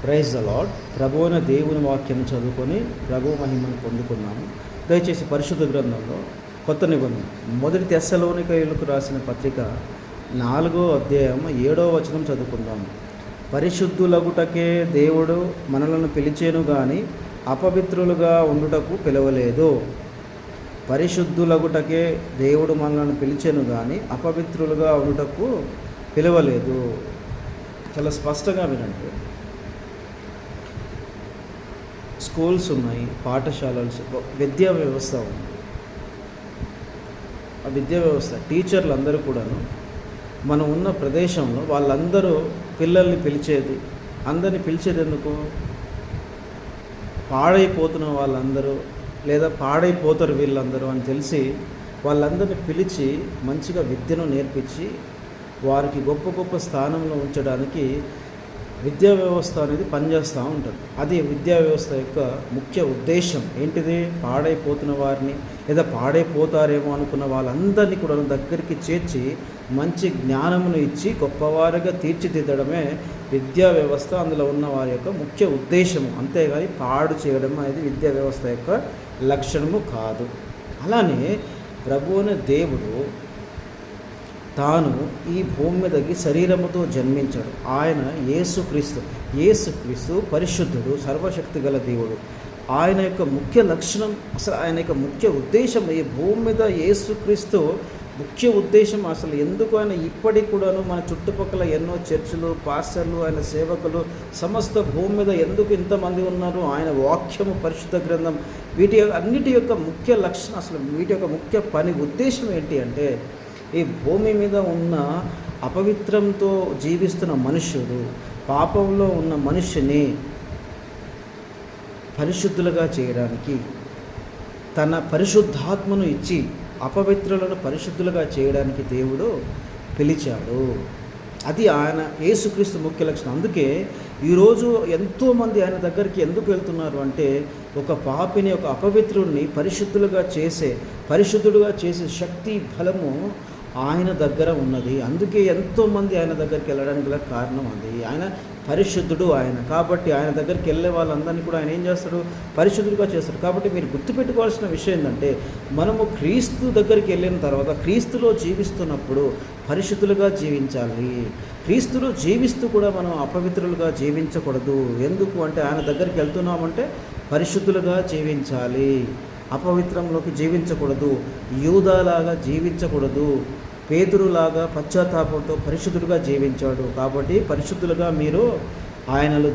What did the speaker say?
Praise the lord. ప్రభువైన దేవుని వాక్యం చదువుకొని ప్రభు మహిమను పొందుకున్నాము. దయచేసి పరిశుద్ధ గ్రంథంలో కొత్త నిబంధన 1 తెస్సలోనికయులకు రాసిన పత్రిక 4వ అధ్యాయం 7వ వచనం చదువుకుందాము. పరిశుద్ధులగుటకే దేవుడు మనలను పిలిచేను గాని అపవిత్రులుగా ఉండుటకు పిలవలేదు. పరిశుద్ధులగుటకే దేవుడు మనలను పిలిచేను గాని అపవిత్రులుగా ఉండుటకు పిలవలేదు. చాలా స్పష్టంగా వినండి. స్కూల్స్ ఉన్నాయి, పాఠశాలలు, విద్యా వ్యవస్థ ఉంది. ఆ విద్యా వ్యవస్థ టీచర్లు అందరూ కూడాను మనం ఉన్న ప్రదేశంలో వాళ్ళందరూ పిల్లల్ని పిలిచేది, అందరిని పిలిచేది ఎందుకు? పాడైపోతున్న వాళ్ళందరూ లేదా పాడైపోతారు వీళ్ళందరూ అని తెలిసి వాళ్ళందరినీ పిలిచి మంచిగా విద్యను నేర్పించి వారికి గొప్ప గొప్ప స్థానంలో ఉంచడానికి విద్యా వ్యవస్థ అనేది పనిచేస్తూ ఉంటుంది. అది విద్యా వ్యవస్థ యొక్క ముఖ్య ఉద్దేశం. ఏంటిది? పాడైపోతున్న వారిని లేదా పాడైపోతారేమో అనుకున్న వాళ్ళందరినీ కూడా దగ్గరికి చేర్చి మంచి జ్ఞానమును ఇచ్చి గొప్పవారిగా తీర్చిదిద్దడమే విద్యా వ్యవస్థ, అందులో ఉన్న వారి యొక్క ముఖ్య ఉద్దేశము. అంతేగాని పాడు చేయడం అనేది విద్యా వ్యవస్థ యొక్క లక్షణము కాదు. అలానే ప్రభువుని దేవుడు తాను ఈ భూమి మీదకి శరీరముతో జన్మించాడు. ఆయన యేసుక్రీస్తు పరిశుద్ధుడు, సర్వశక్తి గల దేవుడు. ఆయన యొక్క ముఖ్య లక్షణం, అసలు ఆయన యొక్క ముఖ్య ఉద్దేశం, ఈ భూమి మీద యేసుక్రీస్తు ముఖ్య ఉద్దేశం అసలు ఎందుకు ఆయన ఇప్పటికి కూడాను మన చుట్టుపక్కల ఎన్నో చర్చిలు, పాస్టర్లు, ఆయన సేవకులు సమస్త భూమి మీద ఎందుకు ఇంతమంది ఉన్నారు? ఆయన వాక్యము, పరిశుద్ధ గ్రంథం, వీటి అన్నిటి యొక్క ముఖ్య లక్షణం, అసలు వీటి యొక్క ముఖ్య పని ఉద్దేశం ఏంటి అంటే, ఈ భూమి మీద ఉన్న అపవిత్రంతో జీవిస్తున్న మనుష్యుడు, పాపంలో ఉన్న మనుష్యుని పరిశుద్ధులుగా చేయడానికి తన పరిశుద్ధాత్మను ఇచ్చి అపవిత్రులను పరిశుద్ధులుగా చేయడానికి దేవుడు పిలిచాడు. అది ఆయన యేసుక్రీస్తు ముఖ్య లక్షణం. అందుకే ఈరోజు ఎంతోమంది ఆయన దగ్గరికి ఎందుకు వెళ్తున్నారు అంటే, ఒక పాపిని, ఒక అపవిత్రుడిని పరిశుద్ధుడుగా చేసే శక్తి, బలము ఆయన దగ్గర ఉన్నది. అందుకే ఎంతోమంది ఆయన దగ్గరికి వెళ్ళడానికి గల కారణం అది. ఆయన పరిశుద్ధుడు ఆయన. కాబట్టి ఆయన దగ్గరికి వెళ్ళే వాళ్ళందరినీ కూడా ఆయన ఏం చేస్తాడు? పరిశుద్ధులుగా చేస్తాడు. కాబట్టి మీరు గుర్తుపెట్టుకోవాల్సిన విషయం ఏంటంటే, మనము క్రీస్తు దగ్గరికి వెళ్ళిన తర్వాత క్రీస్తులో జీవిస్తున్నప్పుడు పరిశుద్ధులుగా జీవించాలి. క్రీస్తులో జీవిస్తూ కూడా మనం అపవిత్రులుగా జీవించకూడదు. ఎందుకు అంటే, ఆయన దగ్గరికి వెళ్తున్నామంటే పరిశుద్ధులుగా జీవించాలి, అపవిత్రంలోకి జీవించకూడదు, యూదాలాగా జీవించకూడదు, పేతురులాగా పశ్చాత్తాపంతో పరిశుద్ధులుగా జీవించాడు. కాబట్టి పరిశుద్ధులుగా మీరు ఆయనలో